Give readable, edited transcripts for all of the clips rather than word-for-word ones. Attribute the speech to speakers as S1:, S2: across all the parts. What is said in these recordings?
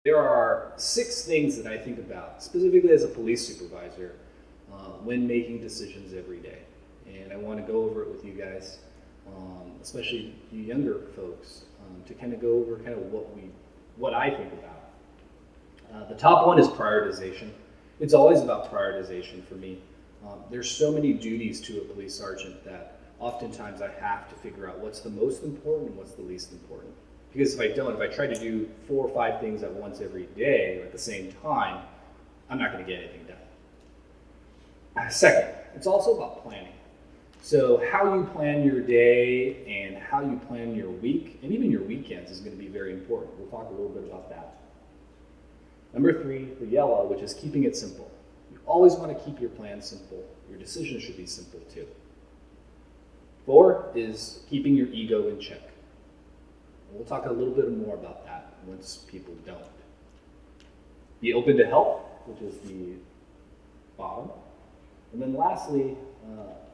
S1: There are 6 things that I think about, specifically as a police supervisor, when making decisions every day. And I want to go over it with you guys, especially you younger folks, to kind of go over kind of what I think about. The top one is prioritization. It's always about prioritization for me. There's so many duties to a police sergeant that oftentimes I have to figure out what's the most important and what's the least important. Because if I try to do 4 or 5 things at once every day or at the same time, I'm not going to get anything done. Second, it's also about planning. So how you plan your day and how you plan your week and even your weekends is going to be very important. We'll talk a little bit about that. Number 3, the yellow, which is keeping it simple. You always want to keep your plan simple. Your decisions should be simple too. 4 is keeping your ego in check. We'll talk a little bit more about that once people don't. Be open to help, which is the bottom. And then lastly,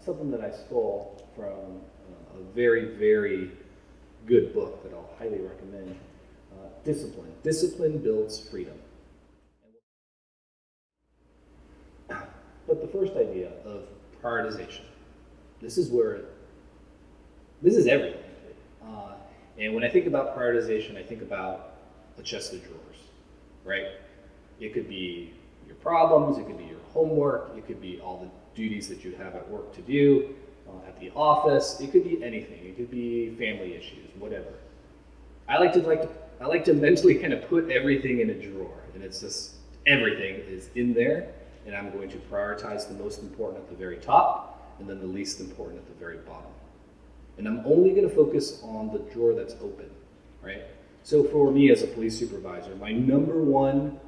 S1: something that I stole from a very, very good book that I'll highly recommend, discipline. Discipline builds freedom. But the first idea of prioritization, this is everything. And when I think about prioritization, I think about a chest of drawers, right? It could be your problems, it could be your homework, it could be all the duties that you have at work to do, at the office, it could be anything. It could be family issues, whatever. I like to mentally kind of put everything in a drawer, and it's just everything is in there, and I'm going to prioritize the most important at the very top, and then the least important at the very bottom. And I'm only going to focus on the drawer that's open, right? So for me as a police supervisor, my number one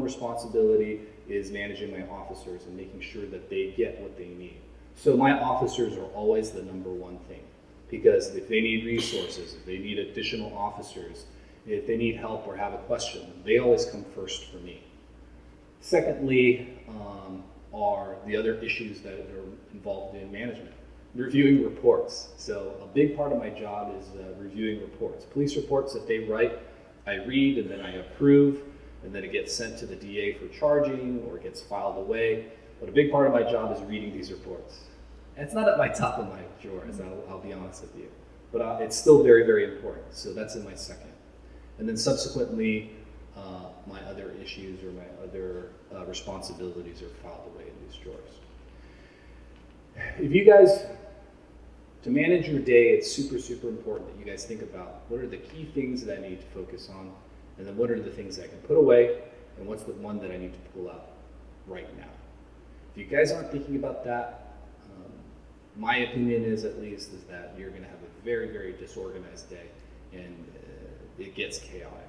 S1: responsibility is managing my officers and making sure that they get what they need. So my officers are always the number one thing, because if they need resources, if they need additional officers, if they need help or have a question, they always come first for me. Secondly, are the other issues that are involved in management. Reviewing reports. So a big part of my job is reviewing reports. Police reports that they write, I read and then I approve, and then it gets sent to the DA for charging or it gets filed away. But a big part of my job is reading these reports. And it's not at my top of my drawers, I'll be honest with you. But it's still very, very important. So that's in my second. And then subsequently, my other issues or my other responsibilities are filed away in these drawers. If you guys, to manage your day, it's super, super important that you guys think about what are the key things that I need to focus on, and then what are the things that I can put away, and what's the one that I need to pull out right now. If you guys aren't thinking about that, my opinion is at least is that you're going to have a very, very disorganized day, and it gets chaotic.